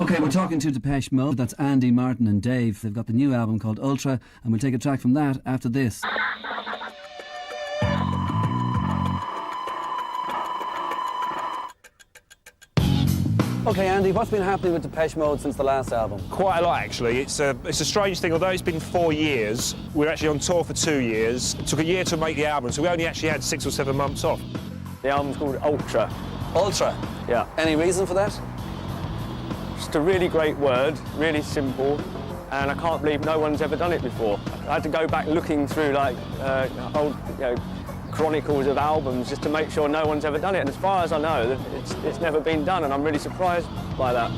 Okay, we're talking to Depeche Mode. That's Andy, Martin and Dave. They've got the new album called Ultra, and we'll take a track from that after this. Okay, Andy, what's been happening with Depeche Mode since the last album? Quite a lot, actually. It's a strange thing. Although it's been 4 years, we're actually on tour for 2 years. It took a year to make the album, so we only actually had 6 or 7 months off. The album's called Ultra. Ultra? Yeah. Any reason for that? Just a really great word, really simple, and I can't believe no one's ever done it before. I had to go back looking through like old, chronicles of albums just to make sure no one's ever done it. And as far as I know, it's never been done, and I'm really surprised by that.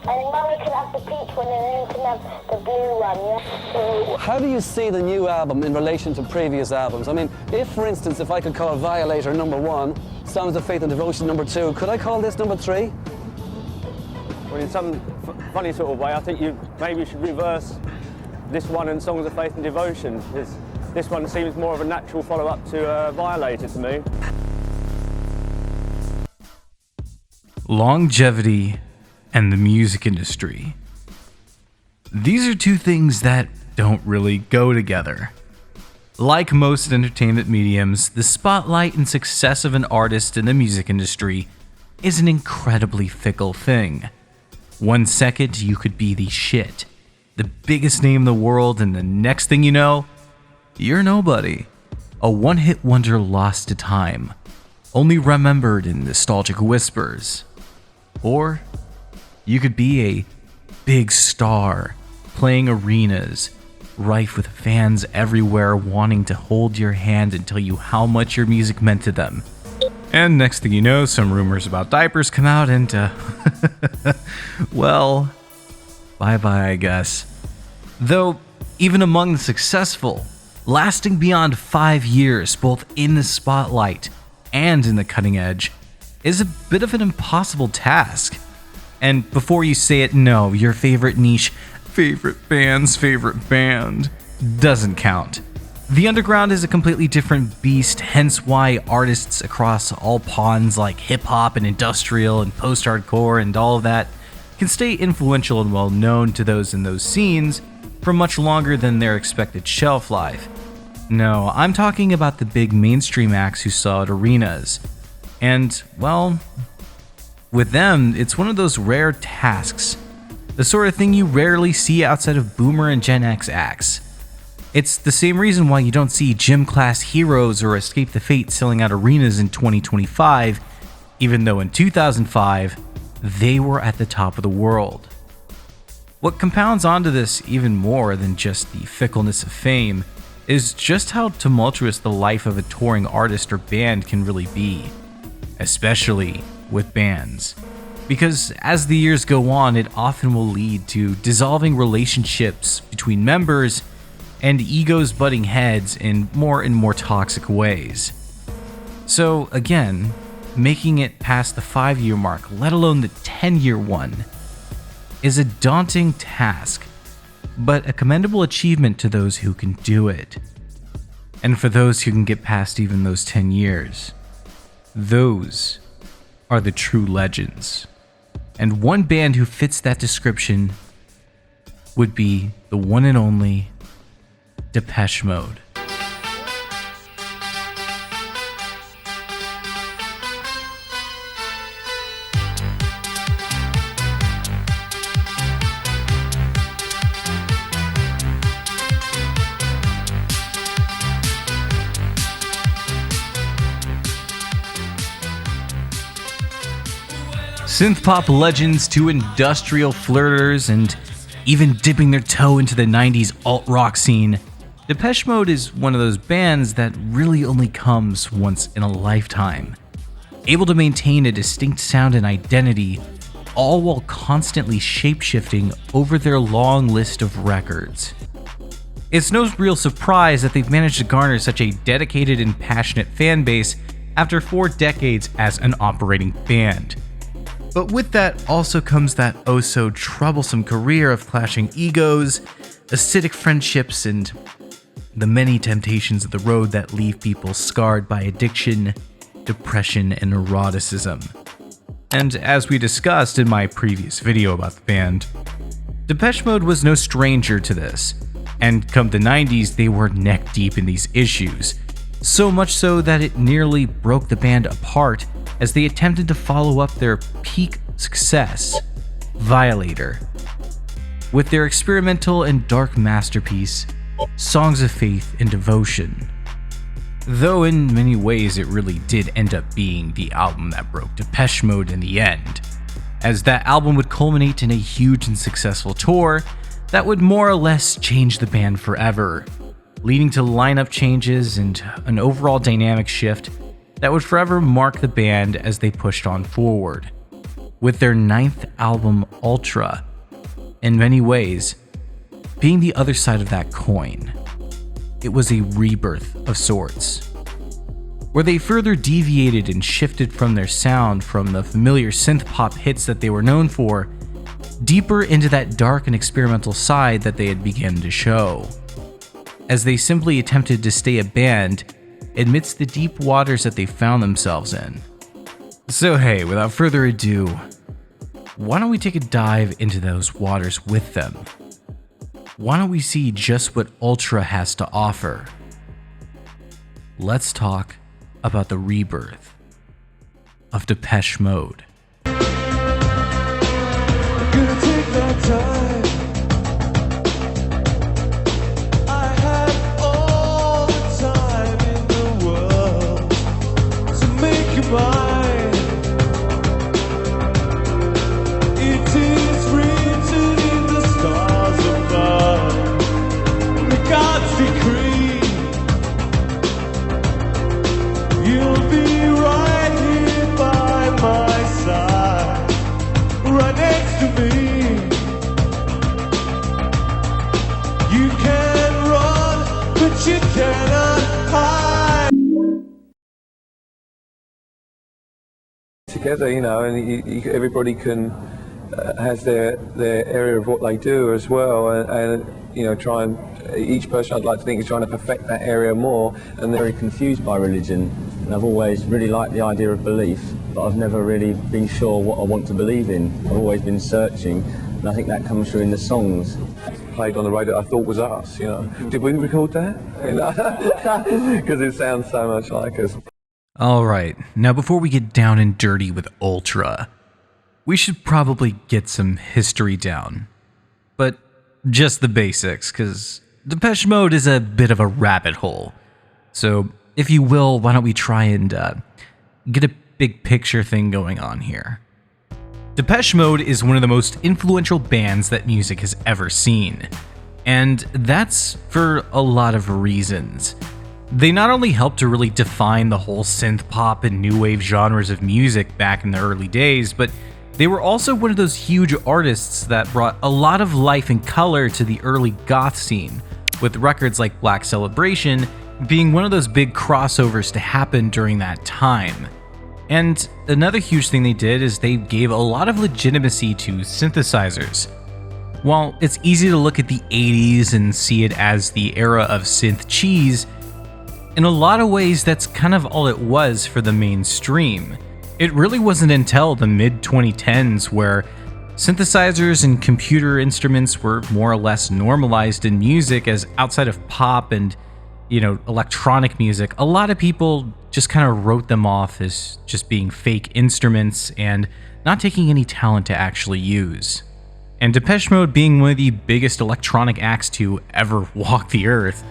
And Mummy can have the peach one and you can have the blue one, yeah? How do you see the new album in relation to previous albums? I mean, if, for instance, if I could call Violator #1, Songs of Faith and Devotion #2, could I call this #3? Well, in some funny sort of way, I think you maybe should reverse this one and Songs of Faith and Devotion. This one seems more of a natural follow-up to Violator to me. Longevity and the music industry. These are two things that don't really go together. Like most entertainment mediums, the spotlight and success of an artist in the music industry is an incredibly fickle thing. 1 second, you could be the shit, the biggest name in the world, and the next thing you know, you're nobody. A one-hit wonder lost to time, only remembered in nostalgic whispers. Or you could be a big star, playing arenas, rife with fans everywhere wanting to hold your hand and tell you how much your music meant to them. And next thing you know, some rumors about diapers come out and, well, bye-bye, I guess. Though, even among the successful, lasting beyond 5 years, both in the spotlight and in the cutting edge, is a bit of an impossible task. And before you say it, no, your favorite niche, favorite band's favorite band, doesn't count. The underground is a completely different beast, hence why artists across all ponds like hip-hop and industrial and post-hardcore and all of that can stay influential and well-known to those in those scenes for much longer than their expected shelf life. No, I'm talking about the big mainstream acts who saw at arenas. And, well, with them, it's one of those rare tasks, the sort of thing you rarely see outside of Boomer and Gen X acts. It's the same reason why you don't see Gym Class Heroes or Escape the Fate selling out arenas in 2025, even though in 2005, they were at the top of the world. What compounds onto this even more than just the fickleness of fame is just how tumultuous the life of a touring artist or band can really be, especially with bands. Because as the years go on, it often will lead to dissolving relationships between members and egos butting heads in more and more toxic ways. So again, making it past the 5-year mark, let alone the 10-year one, is a daunting task, but a commendable achievement to those who can do it. And for those who can get past even those 10 years, those are the true legends. And one band who fits that description would be the one and only Depeche Mode. Synth-pop legends to industrial flirters and even dipping their toe into the 90s alt-rock scene, Depeche Mode is one of those bands that really only comes once in a lifetime. Able to maintain a distinct sound and identity, all while constantly shape-shifting over their long list of records. It's no real surprise that they've managed to garner such a dedicated and passionate fan base after 4 decades as an operating band. But with that also comes that oh-so-troublesome career of clashing egos, acidic friendships, and the many temptations of the road that leave people scarred by addiction, depression, and neuroticism. And as we discussed in my previous video about the band, Depeche Mode was no stranger to this, and come the 90s they were neck deep in these issues, so much so that it nearly broke the band apart as they attempted to follow up their peak success, Violator, with their experimental and dark masterpiece, Songs of Faith and Devotion. Though in many ways it really did end up being the album that broke Depeche Mode in the end, as that album would culminate in a huge and successful tour that would more or less change the band forever, leading to lineup changes and an overall dynamic shift that would forever mark the band as they pushed on forward. With their 9th album, Ultra, in many ways, being the other side of that coin. It was a rebirth of sorts, where they further deviated and shifted from their sound from the familiar synth-pop hits that they were known for, deeper into that dark and experimental side that they had begun to show, as they simply attempted to stay a band amidst the deep waters that they found themselves in. So hey, without further ado, why don't we take a dive into those waters with them? Why don't we see just what Ultra has to offer? Let's talk about the rebirth of Depeche Mode. Gonna take that time. I have all the time in the world to make you mine. It is written in the stars above, the God's decree. You'll be right here by my side, right next to me. You can run, but you cannot hide. Together, you know, and everybody can has their area of what they do as well, and you know, try and each person, I'd like to think, is trying to perfect that area more. And they're Very confused by religion, and I've always really liked the idea of belief, but I've never really been sure what I want to believe in. I've always been searching, and I think that comes through in the songs. played on the radio I thought was us, you know. Did we record that? Because it sounds so much like us. Alright, now before we get down and dirty with Ultra, we should probably get some history down. But just the basics, because Depeche Mode is a bit of a rabbit hole. So, if you will, why don't we try and get a big picture thing going on here. Depeche Mode is one of the most influential bands that music has ever seen. And that's for a lot of reasons. They not only helped to really define the whole synth pop and new wave genres of music back in the early days, but they were also one of those huge artists that brought a lot of life and color to the early goth scene, with records like Black Celebration being one of those big crossovers to happen during that time. And another huge thing they did is they gave a lot of legitimacy to synthesizers. While it's easy to look at the 80s and see it as the era of synth cheese, in a lot of ways that's kind of all it was for the mainstream. It really wasn't until the mid-2010s where synthesizers and computer instruments were more or less normalized in music, as outside of pop and, electronic music, a lot of people just kind of wrote them off as just being fake instruments and not taking any talent to actually use. And Depeche Mode being one of the biggest electronic acts to ever walk the earth,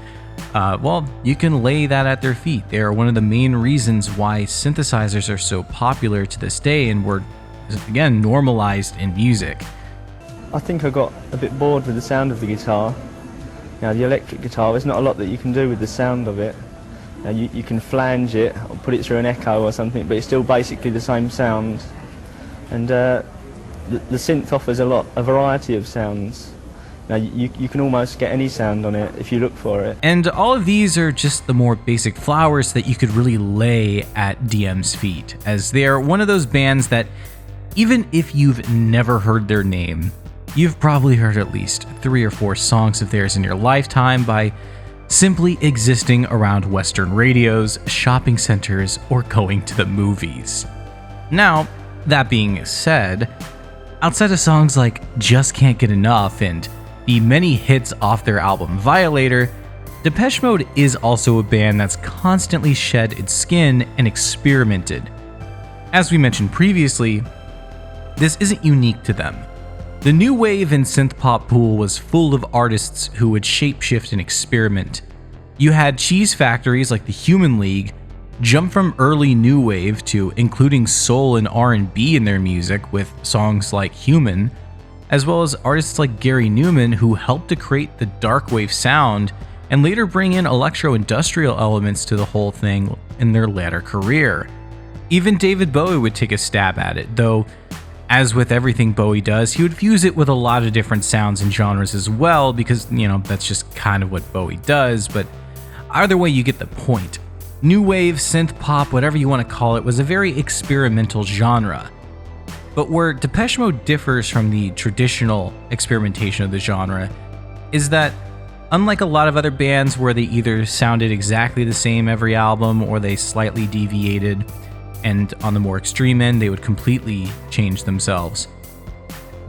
well, you can lay that at their feet. They are one of the main reasons why synthesizers are so popular to this day and were, again, normalized in music. I think I got a bit bored with the sound of the guitar. The electric guitar, there's not a lot that you can do with the sound of it. You can flange it or put it through an echo or something, but it's still basically the same sound. And the synth offers a variety of sounds. You can almost get any sound on it if you look for it. And all of these are just the more basic flowers that you could really lay at DM's feet, as they are one of those bands that, even if you've never heard their name, you've probably heard at least 3 or 4 songs of theirs in your lifetime by simply existing around Western radios, shopping centers, or going to the movies. Now, that being said, outside of songs like Just Can't Get Enough and the many hits off their album Violator, Depeche Mode is also a band that's constantly shed its skin and experimented. As we mentioned previously, this isn't unique to them. The new wave and synth pop pool was full of artists who would shapeshift and experiment. You had cheese factories like the Human League jump from early new wave to including soul and R&B in their music with songs like Human, as well as artists like Gary Newman who helped to create the dark wave sound and later bring in electro-industrial elements to the whole thing in their latter career. Even David Bowie would take a stab at it, though as with everything Bowie does, he would fuse it with a lot of different sounds and genres as well because, that's just kind of what Bowie does, but either way you get the point. New wave, synth pop, whatever you want to call it, was a very experimental genre. But where Depeche Mode differs from the traditional experimentation of the genre is that, unlike a lot of other bands where they either sounded exactly the same every album or they slightly deviated, and on the more extreme end, they would completely change themselves,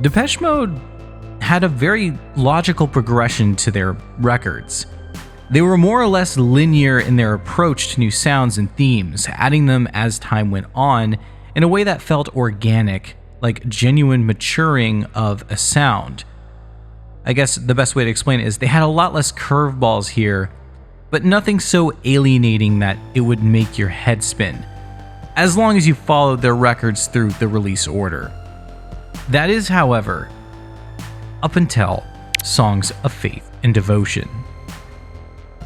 Depeche Mode had a very logical progression to their records. They were more or less linear in their approach to new sounds and themes, adding them as time went on in a way that felt organic, like genuine maturing of a sound. I guess the best way to explain it is they had a lot less curveballs here, but nothing so alienating that it would make your head spin, as long as you followed their records through the release order. That is, however, up until Songs of Faith and Devotion.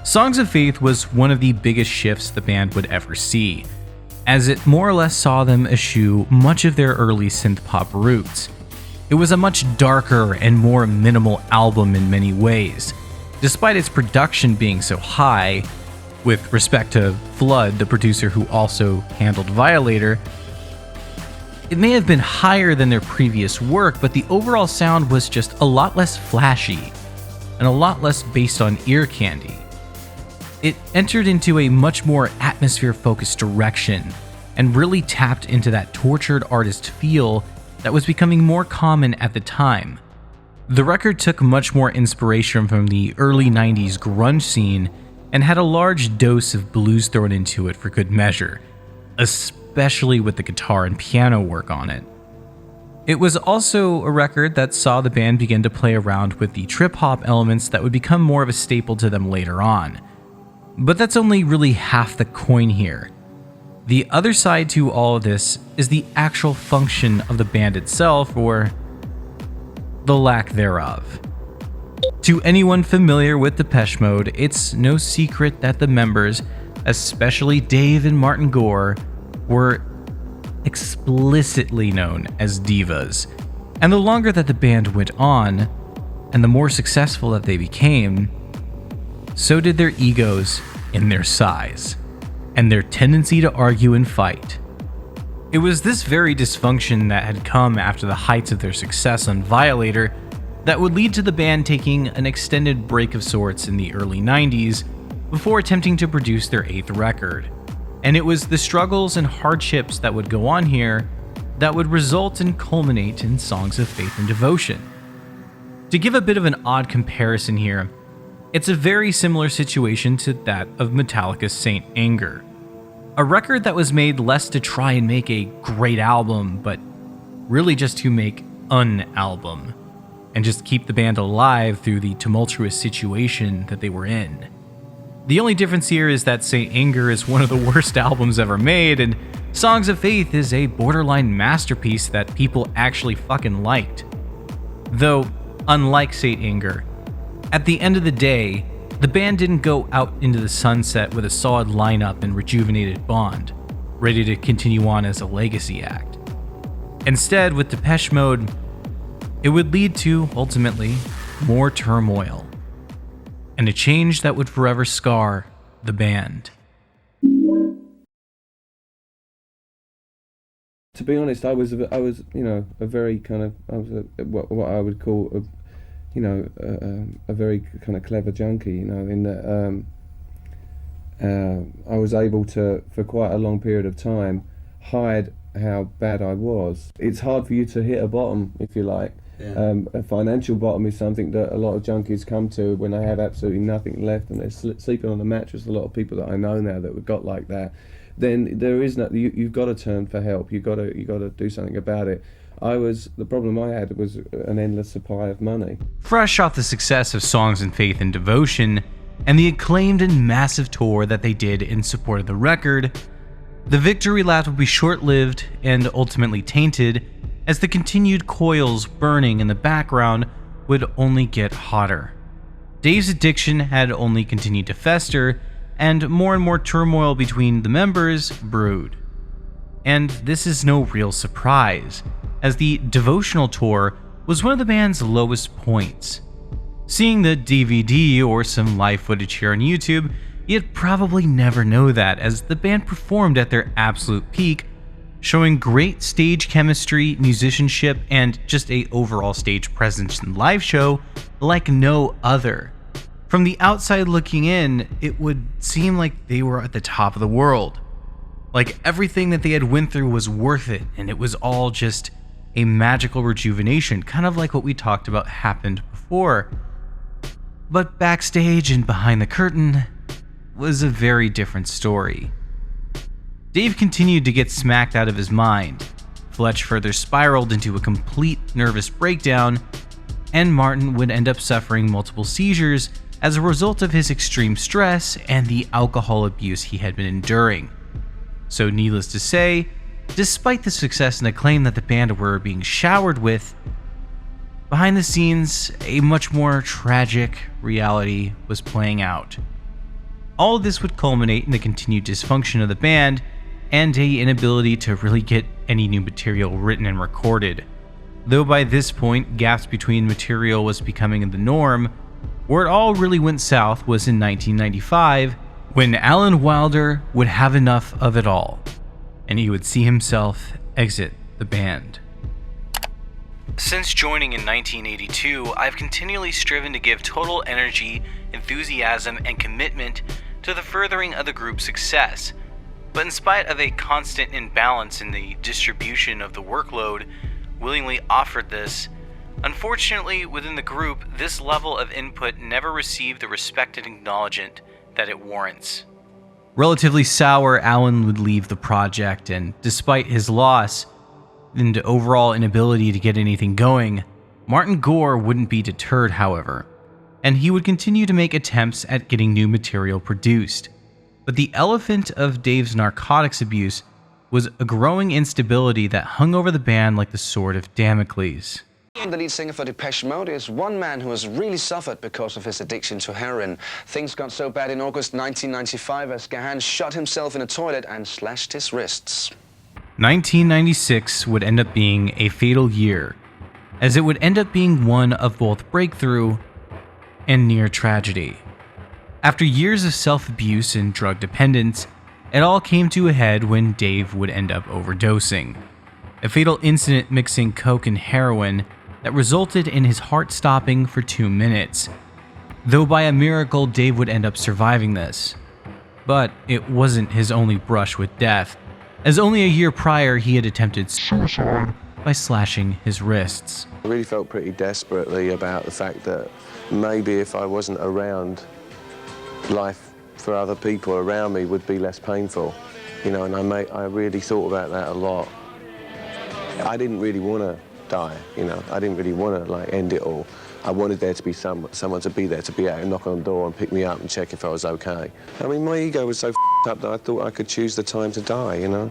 Songs of Faith was one of the biggest shifts the band would ever see, as it more or less saw them eschew much of their early synth pop roots. It was a much darker and more minimal album in many ways, despite its production being so high. With respect to Flood, the producer who also handled Violator, it may have been higher than their previous work, but the overall sound was just a lot less flashy and a lot less based on ear candy. It entered into a much more atmosphere-focused direction and really tapped into that tortured artist feel that was becoming more common at the time. The record took much more inspiration from the early 90s grunge scene and had a large dose of blues thrown into it for good measure, especially with the guitar and piano work on it. It was also a record that saw the band begin to play around with the trip-hop elements that would become more of a staple to them later on. But that's only really half the coin here. The other side to all of this is the actual function of the band itself, or the lack thereof. To anyone familiar with Depeche Mode, it's no secret that the members, especially Dave and Martin Gore, were explicitly known as divas. And the longer that the band went on, and the more successful that they became, so did their egos and their size, and their tendency to argue and fight. It was this very dysfunction that had come after the heights of their success on Violator that would lead to the band taking an extended break of sorts in the early 90s before attempting to produce their 8th record. And it was the struggles and hardships that would go on here that would result and culminate in Songs of Faith and Devotion. To give a bit of an odd comparison here, it's a very similar situation to that of Metallica's Saint Anger, a record that was made less to try and make a great album, but really just to make an album, and just keep the band alive through the tumultuous situation that they were in. The only difference here is that Saint Anger is one of the worst albums ever made, and Songs of Faith is a borderline masterpiece that people actually fucking liked. Though, unlike Saint Anger, at the end of the day, the band didn't go out into the sunset with a solid lineup and rejuvenated bond, ready to continue on as a legacy act. Instead, with Depeche Mode, it would lead to, ultimately, more turmoil, and a change that would forever scar the band. To be honest, I was, a very kind of, what I would call you know, a very kind of clever junkie, you know, in that I was able to, for quite a long period of time, hide how bad I was. It's hard for you to hit a bottom, if you like. Yeah. A financial bottom is something that a lot of junkies come to when they have absolutely nothing left and they're sleeping on a mattress. A lot of people that I know now that got like that. Then there is no. You've got to turn for help. You got to do something about it. The problem I had was an endless supply of money. Fresh off the success of Songs in Faith and Devotion, and the acclaimed and massive tour that they did in support of the record, the victory lap would be short-lived and ultimately tainted, as the continued coils burning in the background would only get hotter. Dave's addiction had only continued to fester, and more turmoil between the members brewed. And this is no real surprise, as the Devotional tour was one of the band's lowest points. Seeing the DVD or some live footage here on YouTube, you'd probably never know that, as the band performed at their absolute peak, showing great stage chemistry, musicianship, and just a overall stage presence in the live show like no other. From the outside looking in, it would seem like they were at the top of the world. Like everything that they had went through was worth it, and it was all just a magical rejuvenation, kind of like what we talked about happened before. But backstage and behind the curtain was a very different story. Dave continued to get smacked out of his mind, Fletch further spiraled into a complete nervous breakdown, and Martin would end up suffering multiple seizures as a result of his extreme stress and the alcohol abuse he had been enduring. So needless to say, despite the success and acclaim that the band were being showered with, behind the scenes, a much more tragic reality was playing out. All of this would culminate in the continued dysfunction of the band and a inability to really get any new material written and recorded. Though by this point, gaps between material was becoming the norm, where it all really went south was in 1995, when Alan Wilder would have enough of it all, and he would see himself exit the band. Since joining in 1982, I've continually striven to give total energy, enthusiasm, and commitment to the furthering of the group's success. But in spite of a constant imbalance in the distribution of the workload willingly offered this, unfortunately within the group, this level of input never received the respect and acknowledgement that it warrants. Relatively sour, Alan would leave the project, and despite his loss and overall inability to get anything going, Martin Gore wouldn't be deterred, however, and he would continue to make attempts at getting new material produced. But the elephant of Dave's narcotics abuse was a growing instability that hung over the band like the sword of Damocles. The lead singer for Depeche Mode is one man who has really suffered because of his addiction to heroin. Things got so bad in August 1995 as Gahan shot himself in a toilet and slashed his wrists. 1996 would end up being a fatal year, as it would end up being one of both breakthrough and near tragedy. After years of self-abuse and drug dependence, it all came to a head when Dave would end up overdosing. A fatal incident mixing coke and heroin that resulted in his heart stopping for 2 minutes. Though by a miracle, Dave would end up surviving this. But it wasn't his only brush with death, as only a year prior he had attempted suicide by slashing his wrists. I really felt pretty desperately about the fact that maybe if I wasn't around, life for other people around me would be less painful, you know, and I really thought about that a lot. I didn't really want to die, you know, I didn't really want to like end it all. I wanted there to be someone to be there, to be able to knock on the door and pick me up and check if I was okay. I mean, my ego was so up that I thought I could choose the time to die, you know.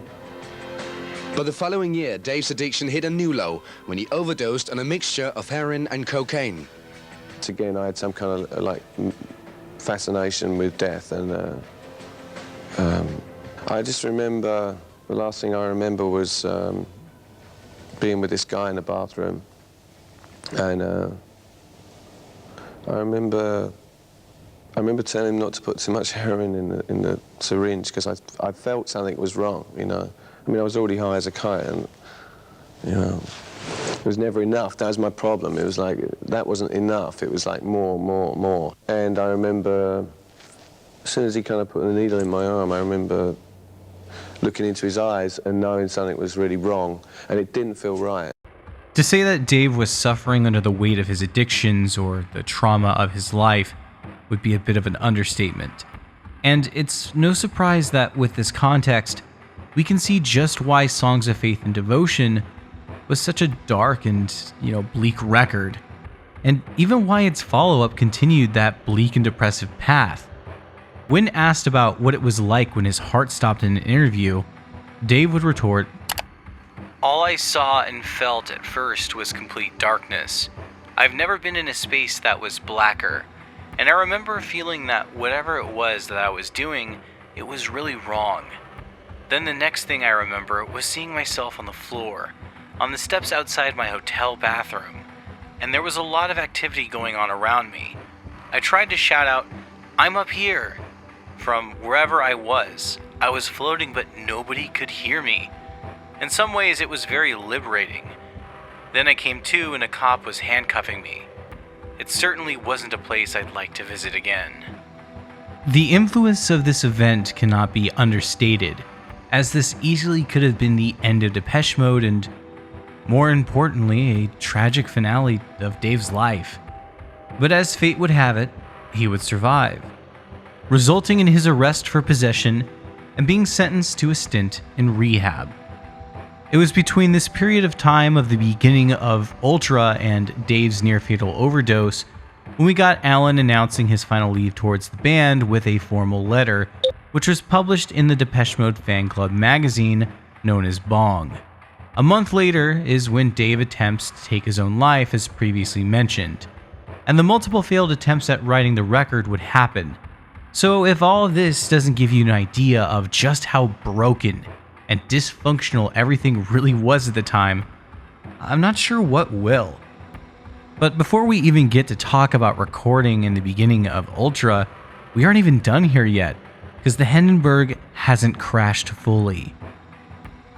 But the following year, Dave's addiction hit a new low when he overdosed on a mixture of heroin and cocaine. Again, I had some kind of like fascination with death, and I just remember, the last thing I remember was being with this guy in the bathroom, and I remember telling him not to put too much heroin in the syringe because I felt something was wrong, you know. I mean, I was already high as a kite, and you know, was never enough. That was my problem. It was like, that wasn't enough. It was like more, more, more. And I remember, as soon as he kind of put the needle in my arm, I remember looking into his eyes and knowing something was really wrong, and it didn't feel right. To say that Dave was suffering under the weight of his addictions or the trauma of his life would be a bit of an understatement. And it's no surprise that with this context, we can see just why Songs of Faith and Devotion was such a dark and, bleak record, and even why its follow-up continued that bleak and depressive path. When asked about what it was like when his heart stopped in an interview, Dave would retort, "All I saw and felt at first was complete darkness. I've never been in a space that was blacker, and I remember feeling that whatever it was that I was doing, it was really wrong. Then the next thing I remember was seeing myself on the floor, on the steps outside my hotel bathroom, and there was a lot of activity going on around me. I tried to shout out, 'I'm up here!' From wherever I was floating, but nobody could hear me. In some ways, it was very liberating. Then I came to and a cop was handcuffing me. It certainly wasn't a place I'd like to visit again." The influence of this event cannot be understated, as this easily could have been the end of Depeche Mode and, more importantly, a tragic finale of Dave's life. But as fate would have it, he would survive, resulting in his arrest for possession and being sentenced to a stint in rehab. It was between this period of time of the beginning of Ultra and Dave's near-fatal overdose when we got Alan announcing his final leave towards the band with a formal letter, which was published in the Depeche Mode fan club magazine known as Bong. A month later is when Dave attempts to take his own life, as previously mentioned, and the multiple failed attempts at writing the record would happen. So if all of this doesn't give you an idea of just how broken and dysfunctional everything really was at the time, I'm not sure what will. But before we even get to talk about recording in the beginning of Ultra, we aren't even done here yet, because the Hindenburg hasn't crashed fully.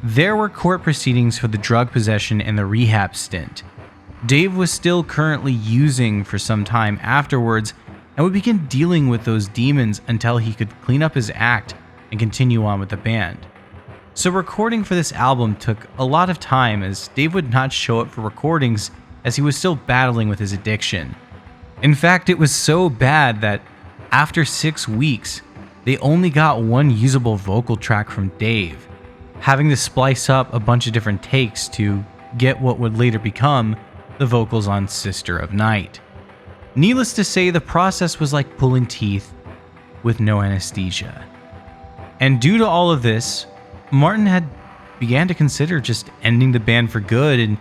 There were court proceedings for the drug possession and the rehab stint. Dave was still currently using for some time afterwards and would begin dealing with those demons until he could clean up his act and continue on with the band. So recording for this album took a lot of time, as Dave would not show up for recordings as he was still battling with his addiction. In fact, it was so bad that after 6 weeks, they only got one usable vocal track from Dave, having to splice up a bunch of different takes to get what would later become the vocals on Sister of Night. Needless to say, the process was like pulling teeth with no anesthesia. And due to all of this, Martin had began to consider just ending the band for good and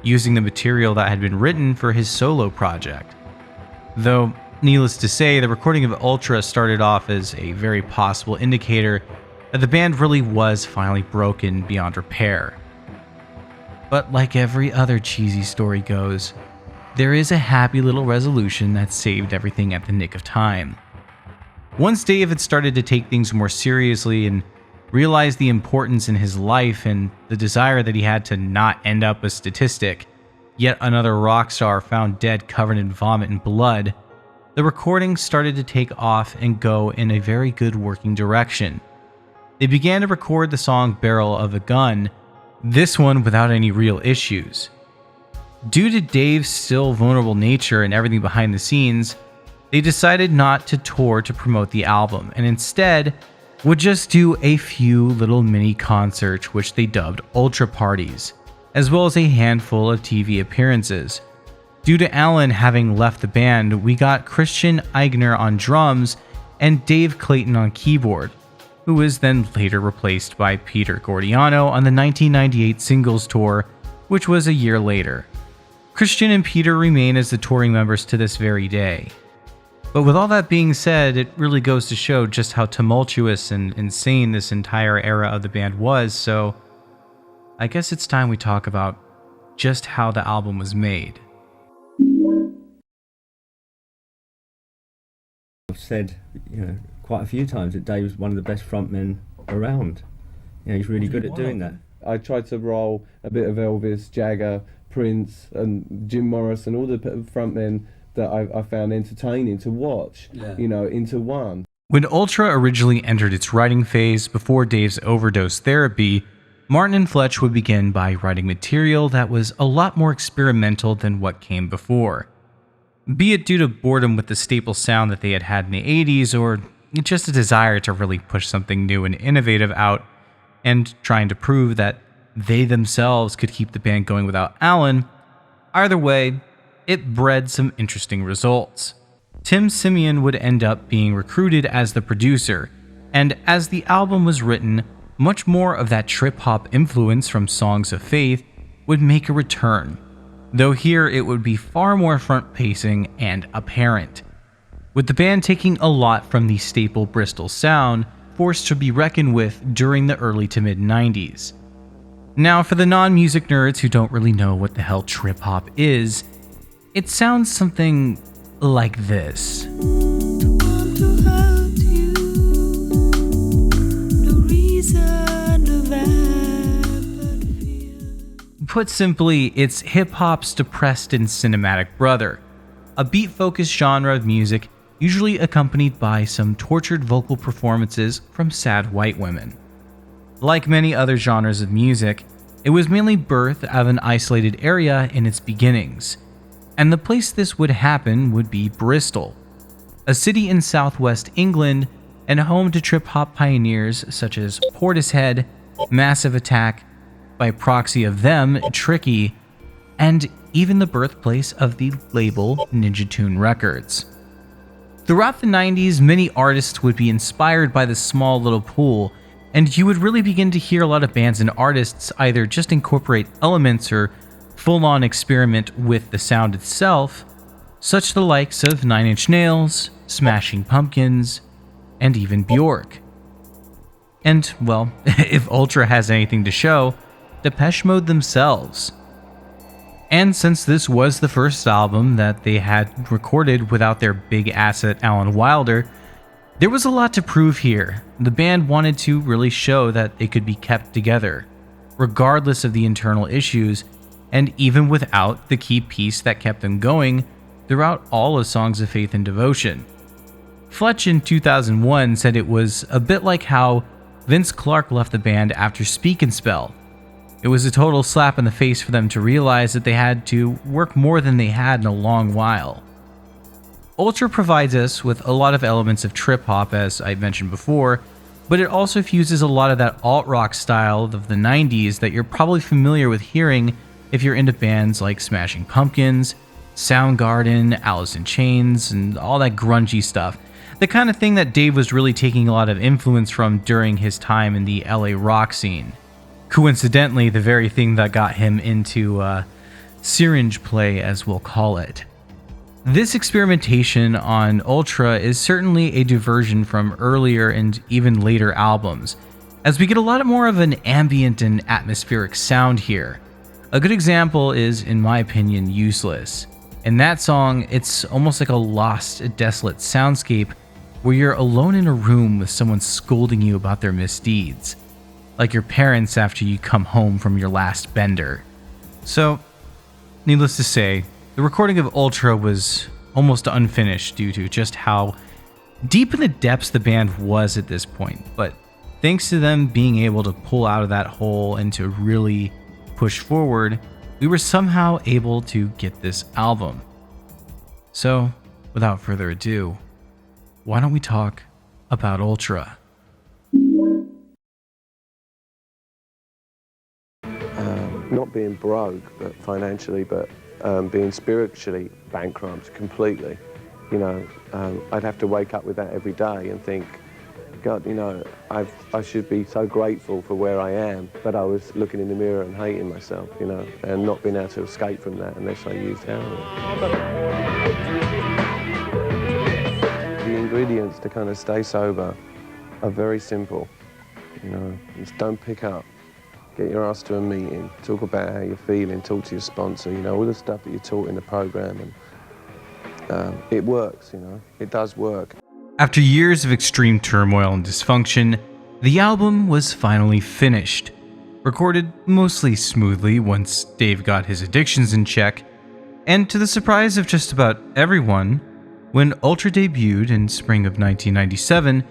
using the material that had been written for his solo project. Though, needless to say, the recording of Ultra started off as a very possible indicator that the band really was finally broken beyond repair. But like every other cheesy story goes, there is a happy little resolution that saved everything at the nick of time. Once Dave had started to take things more seriously and realized the importance in his life and the desire that he had to not end up a statistic, yet another rock star found dead covered in vomit and blood, the recording started to take off and go in a very good working direction. They began to record the song Barrel of a Gun, this one without any real issues. Due to Dave's still vulnerable nature and everything behind the scenes, they decided not to tour to promote the album, and instead would just do a few little mini concerts which they dubbed Ultra Parties, as well as a handful of TV appearances. Due to Alan having left the band, we got Christian Eigner on drums and Dave Clayton on keyboard, who was then later replaced by Peter Gordiano on the 1998 singles tour, which was a year later. Christian and Peter remain as the touring members to this very day. But with all that being said, it really goes to show just how tumultuous and insane this entire era of the band was, so I guess it's time we talk about just how the album was made. I've said, quite a few times that Dave's one of the best frontmen around. He's really good at doing that. I tried to roll a bit of Elvis, Jagger, Prince and Jim Morris and all the frontmen that I found entertaining to watch, you know, into one. When Ultra originally entered its writing phase before Dave's overdose therapy, Martin and Fletch would begin by writing material that was a lot more experimental than what came before. Be it due to boredom with the staple sound that they had had in the 80s, or just a desire to really push something new and innovative out, and trying to prove that they themselves could keep the band going without Alan. Either way, it bred some interesting results. Tim Simeon would end up being recruited as the producer, and as the album was written, much more of that trip-hop influence from Songs of Faith would make a return, though here it would be far more front-pacing and apparent, with the band taking a lot from the staple Bristol sound, forced to be reckoned with during the early to mid-90s. Now, for the non-music nerds who don't really know what the hell trip-hop is, it sounds something like this. Put simply, it's hip-hop's depressed and cinematic brother, a beat-focused genre of music usually accompanied by some tortured vocal performances from sad white women. Like many other genres of music, it was mainly birthed out of an isolated area in its beginnings, and the place this would happen would be Bristol, a city in southwest England and home to trip-hop pioneers such as Portishead, Massive Attack, by proxy of them, Tricky, and even the birthplace of the label Ninja Tune Records. Throughout the 90s, many artists would be inspired by this small little pool, and you would really begin to hear a lot of bands and artists either just incorporate elements or full-on experiment with the sound itself, such the likes of Nine Inch Nails, Smashing Pumpkins, and even Bjork. And, well, if Ultra has anything to show, Depeche Mode themselves. And since this was the first album that they had recorded without their big asset Alan Wilder, there was a lot to prove here. The band wanted to really show that they could be kept together, regardless of the internal issues, and even without the key piece that kept them going throughout all of Songs of Faith and Devotion. Fletch in 2001 said it was a bit like how Vince Clarke left the band after Speak and Spell. It was a total slap in the face for them to realize that they had to work more than they had in a long while. Ultra provides us with a lot of elements of trip-hop, as I mentioned before, but it also fuses a lot of that alt-rock style of the 90s that you're probably familiar with hearing if you're into bands like Smashing Pumpkins, Soundgarden, Alice in Chains, and all that grungy stuff. The kind of thing that Dave was really taking a lot of influence from during his time in the LA rock scene. Coincidentally, the very thing that got him into syringe play, as we'll call it. This experimentation on Ultra is certainly a diversion from earlier and even later albums, as we get a lot more of an ambient and atmospheric sound here. A good example is, in my opinion, Useless. In that song, it's almost like a lost, desolate soundscape where you're alone in a room with someone scolding you about their misdeeds, like your parents after you come home from your last bender. So, needless to say, the recording of Ultra was almost unfinished due to just how deep in the depths the band was at this point, but thanks to them being able to pull out of that hole and to really push forward, we were somehow able to get this album. So, without further ado, why don't we talk about Ultra? Not being broke, but financially, but being spiritually bankrupt completely. You know, I'd have to wake up with that every day and think, God, you know, I should be so grateful for where I am, but I was looking in the mirror and hating myself, you know, and not being able to escape from that unless I used heroin. The ingredients to kind of stay sober are very simple. You know, just don't pick up. Get your ass to a meeting, talk about how you're feeling, talk to your sponsor, you know, all the stuff that you're taught in the program, and it works, you know, it does work. After years of extreme turmoil and dysfunction, the album was finally finished. recorded mostly smoothly once Dave got his addictions in check, and to the surprise of just about everyone, when Ultra debuted in spring of 1997,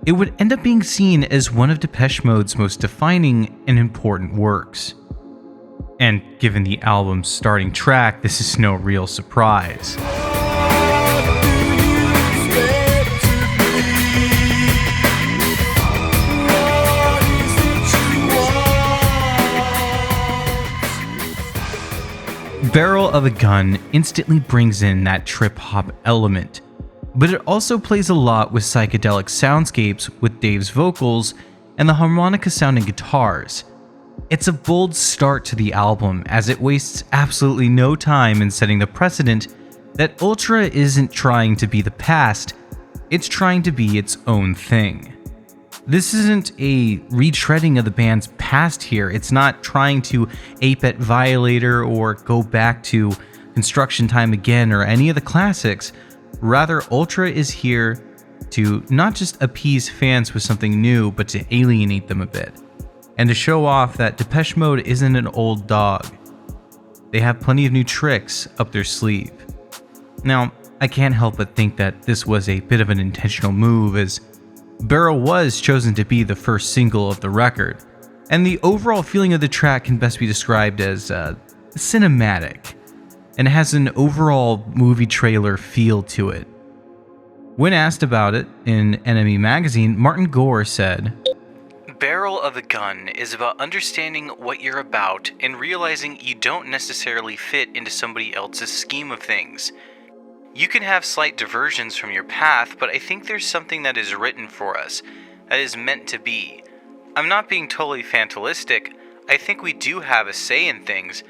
it would end up being seen as one of Depeche Mode's most defining and important works. And given the album's starting track, this is no real surprise. Barrel of a Gun instantly brings in that trip-hop element, but it also plays a lot with psychedelic soundscapes with Dave's vocals and the harmonica-sounding guitars. It's a bold start to the album as it wastes absolutely no time in setting the precedent that Ultra isn't trying to be the past, it's trying to be its own thing. This isn't a retreading of the band's past here. It's not trying to ape at Violator or go back to Construction Time Again or any of the classics. Rather, Ultra is here to not just appease fans with something new, but to alienate them a bit, and to show off that Depeche Mode isn't an old dog. They have plenty of new tricks up their sleeve. Now, I can't help but think that this was a bit of an intentional move, as Barrel was chosen to be the first single of the record, and the overall feeling of the track can best be described as cinematic, and has an overall movie trailer feel to it. When asked about it in Enemy magazine, Martin Gore said, Barrel of a Gun is about understanding what you're about and realizing you don't necessarily fit into somebody else's scheme of things. You can have slight diversions from your path, but I think there's something that is written for us, that is meant to be. I'm not being totally fatalistic. I think we do have a say in things,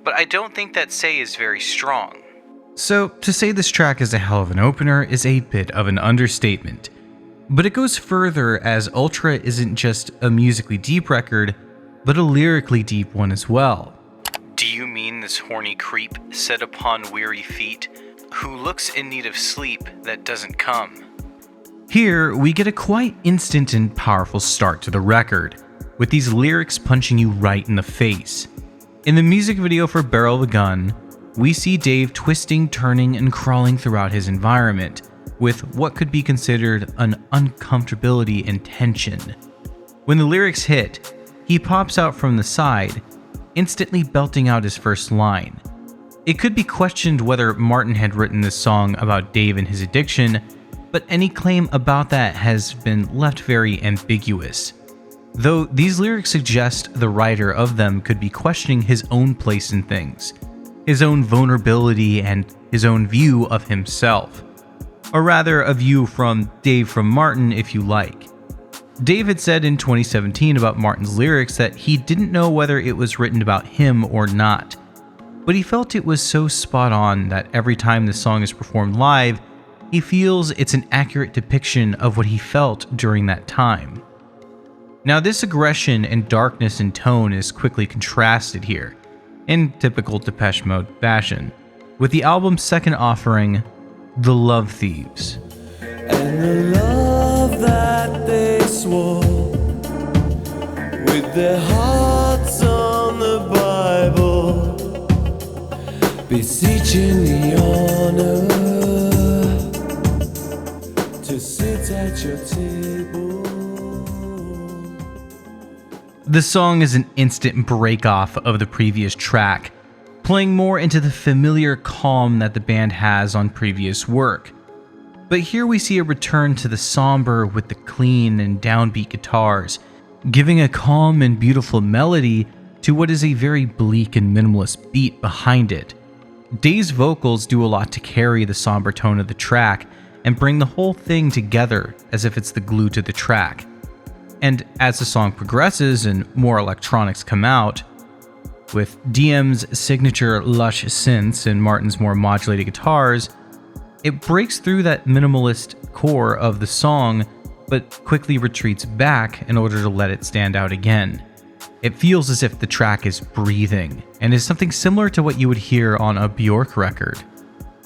but I don't think that say is very strong. So, to say this track is a hell of an opener is a bit of an understatement. But it goes further, as Ultra isn't just a musically deep record, but a lyrically deep one as well. Do you mean this horny creep set upon weary feet, who looks in need of sleep that doesn't come? Here, we get a quite instant and powerful start to the record, with these lyrics punching you right in the face. In the music video for Barrel of a Gun, we see Dave twisting, turning, and crawling throughout his environment, with what could be considered an uncomfortability and tension. When the lyrics hit, he pops out from the side, instantly belting out his first line. It could be questioned whether Martin had written this song about Dave and his addiction, but any claim about that has been left very ambiguous. Though these lyrics suggest the writer of them could be questioning his own place in things, his own vulnerability, and his own view of himself. Or rather, a view from Dave from Martin, if you like. Dave had said in 2017 about Martin's lyrics that he didn't know whether it was written about him or not, but he felt it was so spot on that every time the song is performed live, he feels it's an accurate depiction of what he felt during that time. Now, this aggression and darkness in tone is quickly contrasted here, in typical Depeche Mode fashion, with the album's second offering, The Love Thieves. And the love that they swore, with their hearts on the Bible, beseeching the honor to sit at your table. The song is an instant break-off of the previous track, playing more into the familiar calm that the band has on previous work. But here we see a return to the somber with the clean and downbeat guitars, giving a calm and beautiful melody to what is a very bleak and minimalist beat behind it. Dave's vocals do a lot to carry the somber tone of the track and bring the whole thing together as if it's the glue to the track. And as the song progresses and more electronics come out, with DM's signature lush synths and Martin's more modulated guitars, it breaks through that minimalist core of the song, but quickly retreats back in order to let it stand out again. It feels as if the track is breathing, and is something similar to what you would hear on a Bjork record.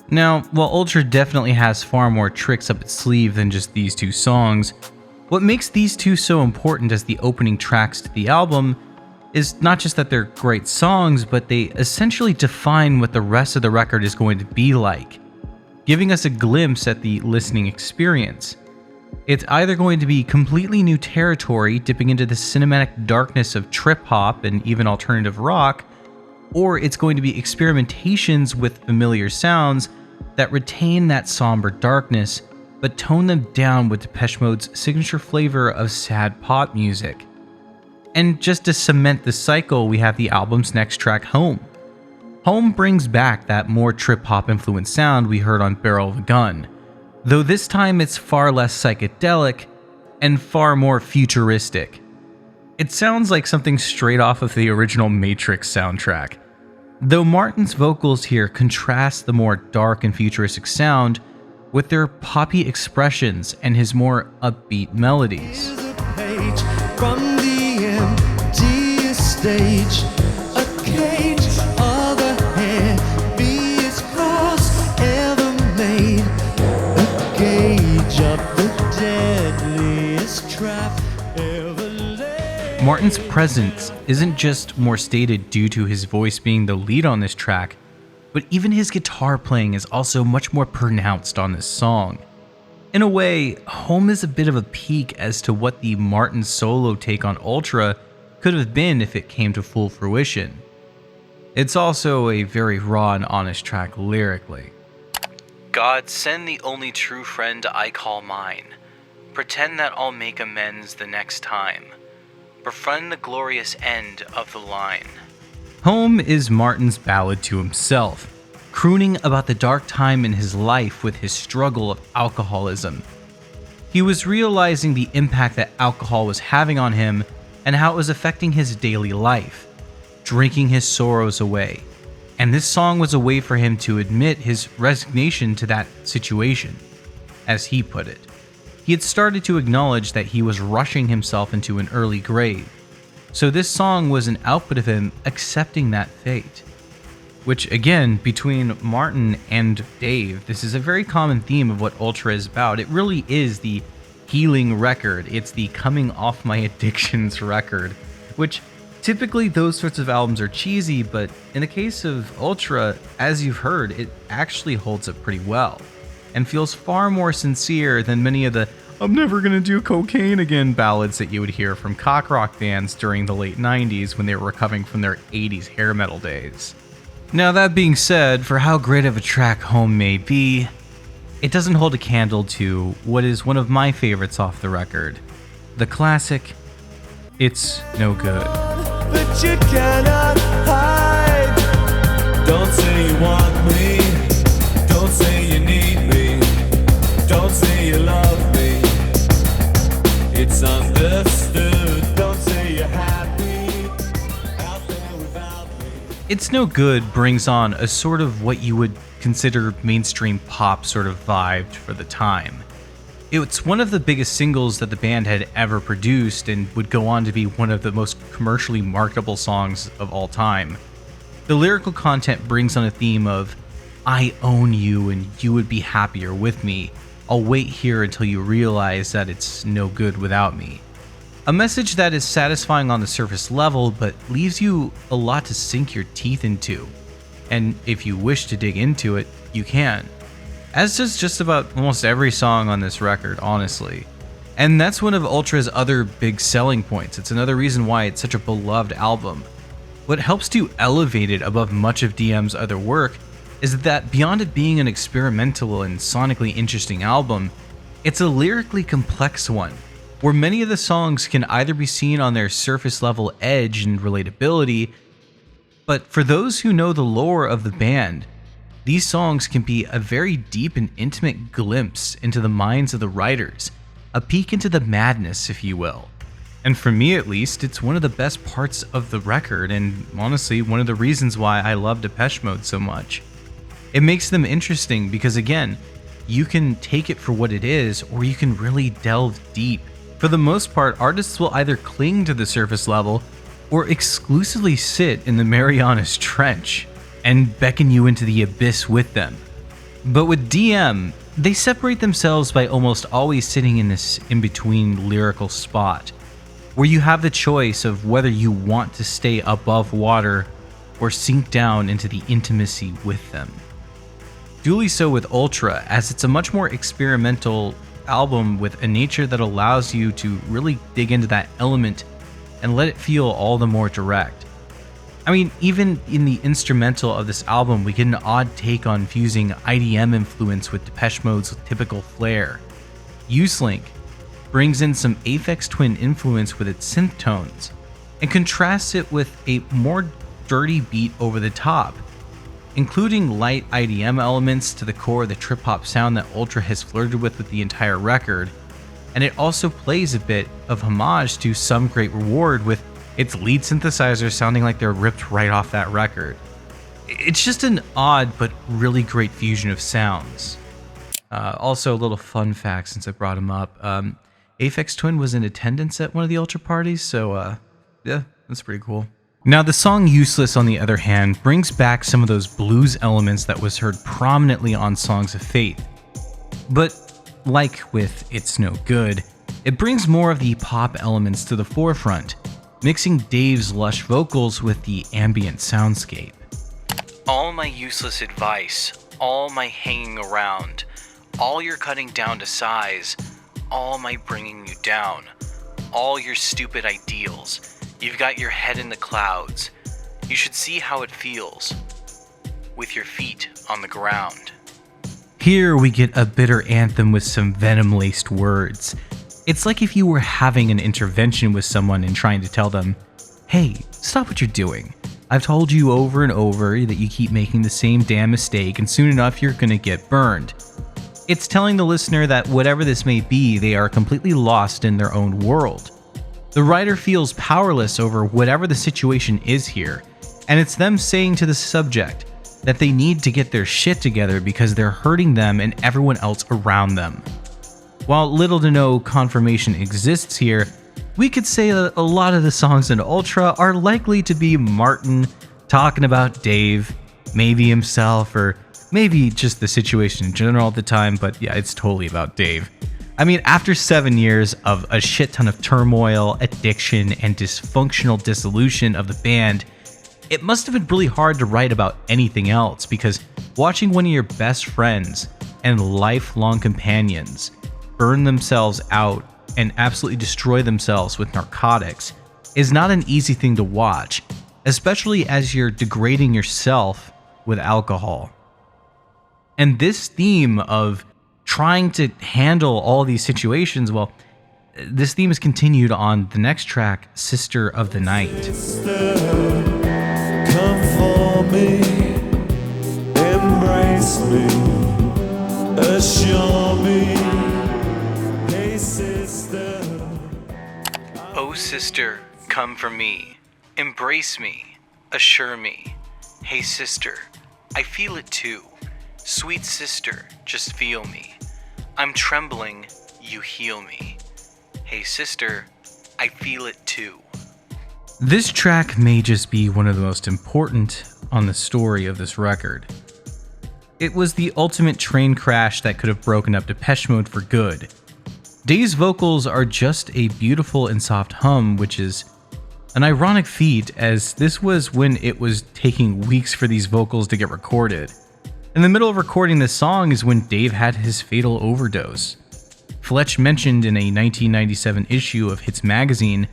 Now, while Ultra definitely has far more tricks up its sleeve than just these two songs, what makes these two so important as the opening tracks to the album is not just that they're great songs, but they essentially define what the rest of the record is going to be like, giving us a glimpse at the listening experience. It's either going to be completely new territory, dipping into the cinematic darkness of trip-hop and even alternative rock, or it's going to be experimentations with familiar sounds that retain that somber darkness, but tone them down with Depeche Mode's signature flavor of sad pop music. And just to cement the cycle, we have the album's next track, Home. Home brings back that more trip-hop influenced sound we heard on Barrel of a Gun, though this time it's far less psychedelic and far more futuristic. It sounds like something straight off of the original Matrix soundtrack, though Martin's vocals here contrast the more dark and futuristic sound with their poppy expressions and his more upbeat melodies. From the empty stage, a cage of a heaviest cross ever made, a cage of the deadliest trap ever laid. Martin's presence isn't just more stated due to his voice being the lead on this track, but even his guitar playing is also much more pronounced on this song. In a way, Home is a bit of a peek as to what the Martin solo take on Ultra could have been if it came to full fruition. It's also a very raw and honest track lyrically. God, send the only true friend I call mine. Pretend that I'll make amends the next time. Befriend the glorious end of the line. Home is Martin's ballad to himself, crooning about the dark time in his life with his struggle of alcoholism. He was realizing the impact that alcohol was having on him and how it was affecting his daily life, drinking his sorrows away. And this song was a way for him to admit his resignation to that situation, as he put it. He had started to acknowledge that he was rushing himself into an early grave. So this song was an output of him accepting that fate. Which again, between Martin and Dave, this is a very common theme of what Ultra is about. It really is the healing record. It's the coming off my addictions record, which typically those sorts of albums are cheesy, but in the case of Ultra, as you've heard, it actually holds up pretty well and feels far more sincere than many of the "I'm never gonna do cocaine again" ballads that you would hear from cock rock bands during the late 90s when they were recovering from their 80s hair metal days. Now that being said, for how great of a track Home may be, it doesn't hold a candle to what is one of my favorites off the record, the classic, It's No Good. But you cannot hide. Don't say you want me. Don't say you need me. Don't say you love me. It's understood. Don't say you're happy out there without me. It's No Good brings on a sort of what you would consider mainstream pop sort of vibe for the time. It's one of the biggest singles that the band had ever produced and would go on to be one of the most commercially marketable songs of all time. The lyrical content brings on a theme of, I own you and you would be happier with me. I'll wait here until you realize that it's no good without me. A message that is satisfying on the surface level, but leaves you a lot to sink your teeth into. And if you wish to dig into it, you can. As does just about almost every song on this record, honestly. And that's one of Ultra's other big selling points. It's another reason why it's such a beloved album. What helps to elevate it above much of DM's other work is that beyond it being an experimental and sonically interesting album, it's a lyrically complex one, where many of the songs can either be seen on their surface level edge and relatability, but for those who know the lore of the band, these songs can be a very deep and intimate glimpse into the minds of the writers, a peek into the madness, if you will. And for me at least, it's one of the best parts of the record, and honestly, one of the reasons why I love Depeche Mode so much. It makes them interesting because, again, you can take it for what it is, or you can really delve deep. For the most part, artists will either cling to the surface level or exclusively sit in the Marianas Trench and beckon you into the abyss with them. But with DM, they separate themselves by almost always sitting in this in-between lyrical spot. where you have the choice of whether you want to stay above water or sink down into the intimacy with them. Duly so with Ultra, as it's a much more experimental album with a nature that allows you to really dig into that element and let it feel all the more direct. I mean, even in the instrumental of this album, we get an odd take on fusing IDM influence with Depeche Mode's typical flair. Uselink brings in some Aphex Twin influence with its synth tones, and contrasts it with a more dirty beat over the top, including light IDM elements to the core of the trip-hop sound that Ultra has flirted with the entire record, and it also plays a bit of homage to Some Great Reward with its lead synthesizers sounding like they're ripped right off that record. It's just an odd but really great fusion of sounds. Also, a little fun fact since I brought him up, Aphex Twin was in attendance at one of the Ultra parties, so yeah, that's pretty cool. Now, the song Useless, on the other hand, brings back some of those blues elements that was heard prominently on Songs of Faith. But like with It's No Good, it brings more of the pop elements to the forefront, mixing Dave's lush vocals with the ambient soundscape. All my useless advice, all my hanging around, all your cutting down to size, all my bringing you down, all your stupid ideals. You've got your head in the clouds. You should see how it feels with your feet on the ground. Here we get a bitter anthem with some venom-laced words. It's like if you were having an intervention with someone and trying to tell them, hey, stop what you're doing. I've told you over and over that you keep making the same damn mistake and soon enough you're gonna get burned. It's telling the listener that whatever this may be, they are completely lost in their own world. The writer feels powerless over whatever the situation is here, and it's them saying to the subject that they need to get their shit together because they're hurting them and everyone else around them. While little to no confirmation exists here, we could say that a lot of the songs in Ultra are likely to be Martin talking about Dave, maybe himself, or maybe just the situation in general at the time, but yeah, it's totally about Dave. I mean, after 7 years of a shit ton of turmoil, addiction, and dysfunctional dissolution of the band, it must have been really hard to write about anything else, because watching one of your best friends and lifelong companions burn themselves out and absolutely destroy themselves with narcotics is not an easy thing to watch, especially as you're degrading yourself with alcohol. And this theme of trying to handle all these situations, well, this theme is continued on the next track, Sister of the Night. Sister, come for me, embrace me, assure me. Hey sister, Oh sister, come for me, embrace me, assure me. Hey sister, I feel it too. Sweet sister, just feel me. I'm trembling, you heal me. Hey sister, I feel it too. This track may just be one of the most important on the story of this record. It was the ultimate train crash that could have broken up Depeche Mode for good. Dave's vocals are just a beautiful and soft hum, which is an ironic feat, as this was when it was taking weeks for these vocals to get recorded. In the middle of recording this song is when Dave had his fatal overdose. Fletch mentioned in a 1997 issue of Hits magazine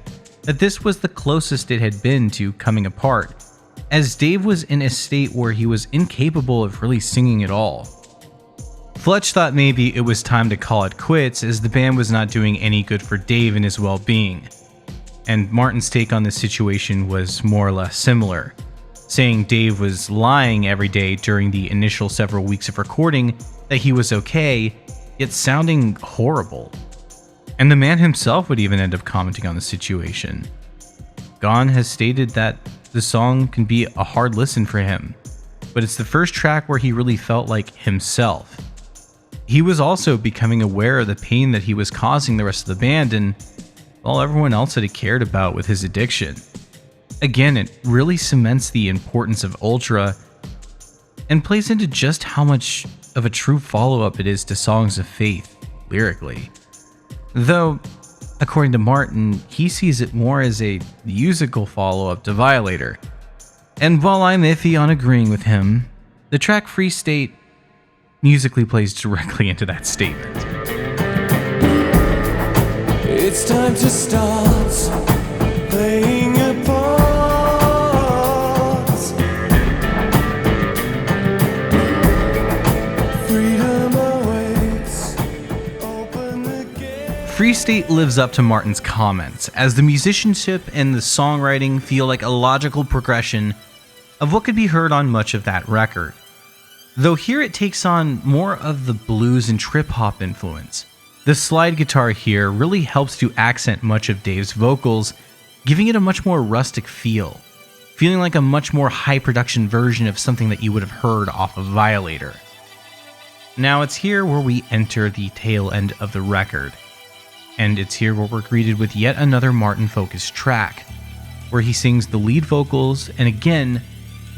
that this was the closest it had been to coming apart, as Dave was in a state where he was incapable of really singing at all. Fletch thought maybe it was time to call it quits, as the band was not doing any good for Dave and his well-being. And Martin's take on this situation was more or less similar, saying Dave was lying every day during the initial several weeks of recording that he was okay, yet sounding horrible. And the man himself would even end up commenting on the situation. Gon has stated that the song can be a hard listen for him, but it's the first track where he really felt like himself. He was also becoming aware of the pain that he was causing the rest of the band and all everyone else that he cared about with his addiction. Again, it really cements the importance of Ultra and plays into just how much of a true follow-up it is to Songs of Faith, lyrically. Though, according to Martin, he sees it more as a musical follow-up to Violator. And while I'm iffy on agreeing with him, the track Free State musically plays directly into that statement. It's time to start playing a part. Freedom awaits. Open the gate. Free State lives up to Martin's comments, as the musicianship and the songwriting feel like a logical progression of what could be heard on much of that record. Though here it takes on more of the blues and trip-hop influence. The slide guitar here really helps to accent much of Dave's vocals, giving it a much more rustic feel, feeling like a much more high-production version of something that you would have heard off of Violator. Now it's here where we enter the tail end of the record, and it's here where we're greeted with yet another Martin-focused track, where he sings the lead vocals and again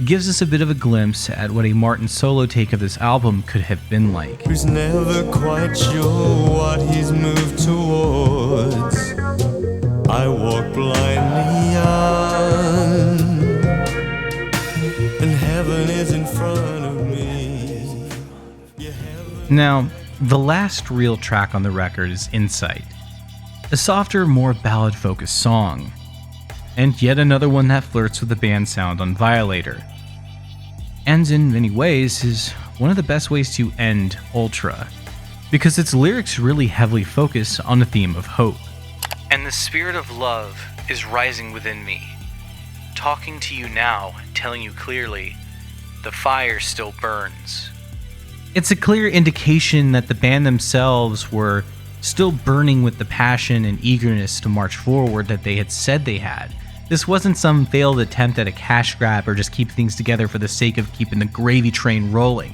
gives us a bit of a glimpse at what a Martin solo take of this album could have been like. Who's never quite sure what he's moved towards. I walk blindly on, and heaven is in front of me. Now, the last real track on the record is Insight, a softer, more ballad-focused song, and yet another one that flirts with the band sound on Violator, and in many ways is one of the best ways to end Ultra, because its lyrics really heavily focus on the theme of hope. And the spirit of love is rising within me, talking to you now, telling you clearly, the fire still burns. It's a clear indication that the band themselves were still burning with the passion and eagerness to march forward that they had said they had. This wasn't some failed attempt at a cash grab or just keep things together for the sake of keeping the gravy train rolling.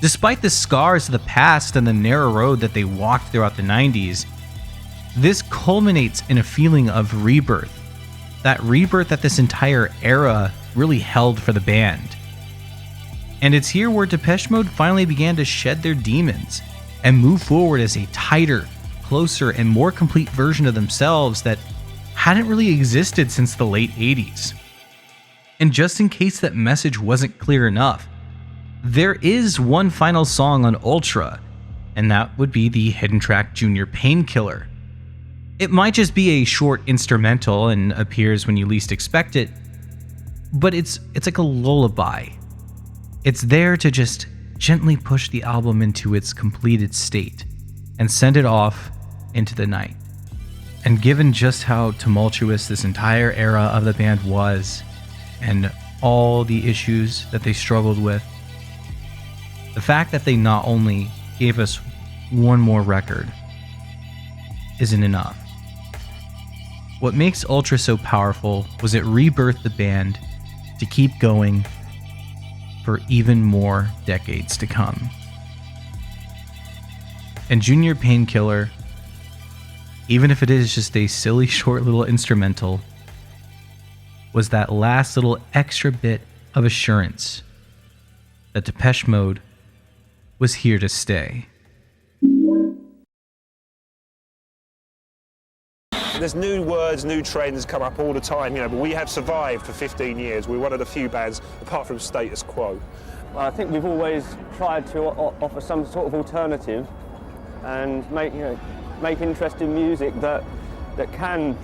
Despite the scars of the past and the narrow road that they walked throughout the 90s, this culminates in a feeling of rebirth. That rebirth that this entire era really held for the band. And it's here where Depeche Mode finally began to shed their demons and move forward as a tighter, closer, and more complete version of themselves that hadn't really existed since the late 80s. And just in case that message wasn't clear enough, there is one final song on Ultra, and that would be the hidden track Junior Painkiller. It might just be a short instrumental and appears when you least expect it, but it's like a lullaby. It's there to just gently push the album into its completed state and send it off into the night. And given just how tumultuous this entire era of the band was, and all the issues that they struggled with, the fact that they not only gave us one more record isn't enough. What makes Ultra so powerful was it rebirthed the band to keep going for even more decades to come. And Junior Painkiller, even if it is just a silly short little instrumental, was that last little extra bit of assurance that Depeche Mode was here to stay. There's new words, new trends come up all the time, but we have survived for 15 years. We're one of the few bands, apart from status quo. Well, I think we've always tried to offer some sort of alternative and make interesting music that can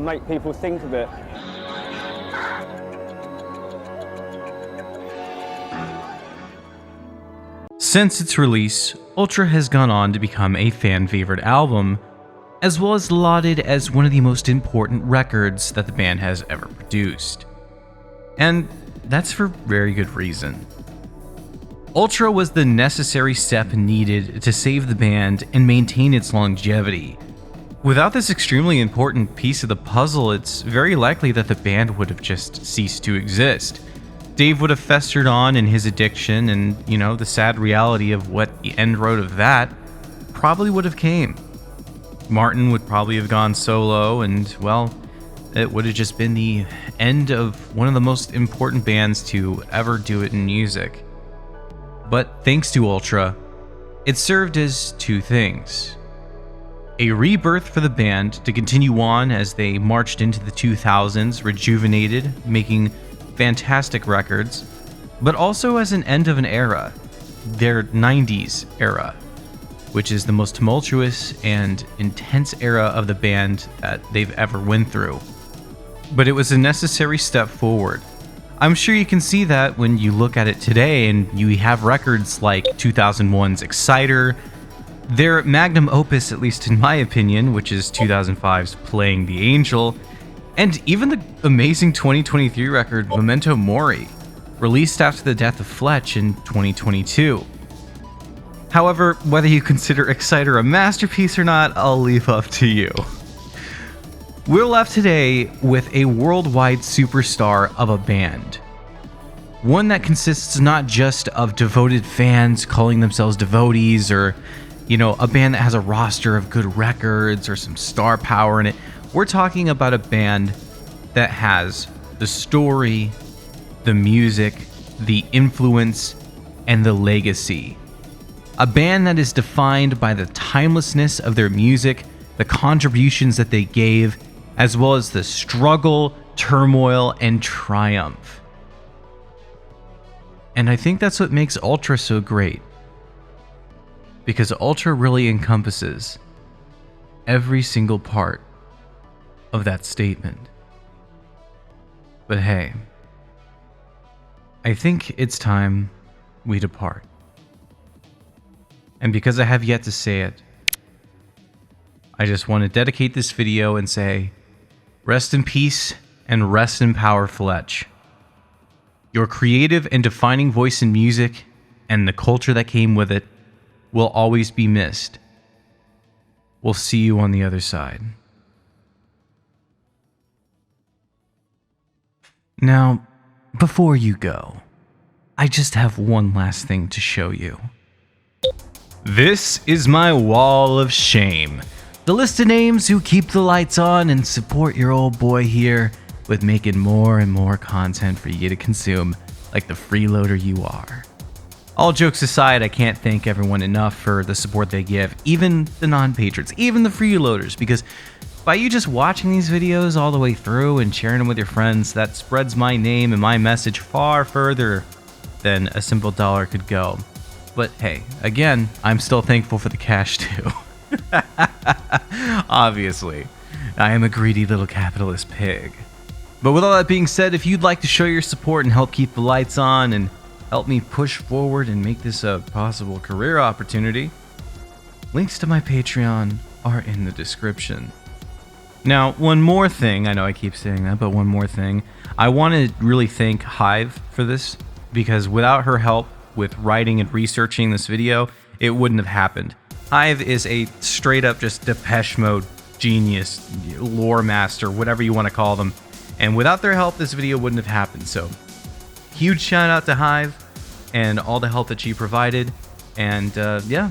make people think a bit. Since its release, Ultra has gone on to become a fan-favorite album, as well as lauded as one of the most important records that the band has ever produced. And that's for very good reason. Ultra was the necessary step needed to save the band and maintain its longevity. Without this extremely important piece of the puzzle, it's very likely that the band would have just ceased to exist. Dave would have festered on in his addiction, and, the sad reality of what the end road of that probably would have came. Martin would probably have gone solo, and, well, it would have just been the end of one of the most important bands to ever do it in music. But thanks to Ultra, it served as two things. A rebirth for the band to continue on as they marched into the 2000s, rejuvenated, making fantastic records, but also as an end of an era, their 90s era, which is the most tumultuous and intense era of the band that they've ever went through. But it was a necessary step forward. I'm sure you can see that when you look at it today and you have records like 2001's Exciter, their magnum opus, at least in my opinion, which is 2005's Playing the Angel, and even the amazing 2023 record Memento Mori, released after the death of Fletch in 2022. However, whether you consider Exciter a masterpiece or not, I'll leave up to you. We're left today with a worldwide superstar of a band. One that consists not just of devoted fans calling themselves devotees or, a band that has a roster of good records or some star power in it. We're talking about a band that has the story, the music, the influence, and the legacy. A band that is defined by the timelessness of their music, the contributions that they gave, as well as the struggle, turmoil, and triumph. And I think that's what makes Ultra so great. Because Ultra really encompasses every single part of that statement. But hey, I think it's time we depart. And because I have yet to say it, I just want to dedicate this video and say, rest in peace and rest in power, Fletch. Your creative and defining voice in music and the culture that came with it will always be missed. We'll see you on the other side. Now, before you go, I just have one last thing to show you. This is my wall of shame. The list of names who keep the lights on and support your old boy here with making more and more content for you to consume like the freeloader you are. All jokes aside, I can't thank everyone enough for the support they give, even the non-patrons, even the freeloaders, because by you just watching these videos all the way through and sharing them with your friends, that spreads my name and my message far further than a simple dollar could go. But hey, again, I'm still thankful for the cash too. Obviously, I am a greedy little capitalist pig. But with all that being said, if you'd like to show your support and help keep the lights on and help me push forward and make this a possible career opportunity, links to my Patreon are in the description. Now, one more thing, I know I keep saying that, but one more thing. I want to really thank Hive for this, because without her help with writing and researching this video, it wouldn't have happened. Hive is a straight up just Depeche Mode genius, lore master, whatever you want to call them. And without their help, this video wouldn't have happened. So, huge shout out to Hive and all the help that she provided. And yeah,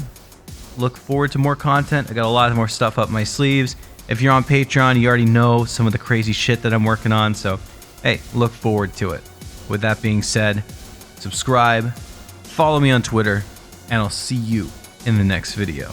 look forward to more content. I got a lot more stuff up my sleeves. If you're on Patreon, you already know some of the crazy shit that I'm working on. So, hey, look forward to it. With that being said, subscribe, follow me on Twitter, and I'll see you in the next video.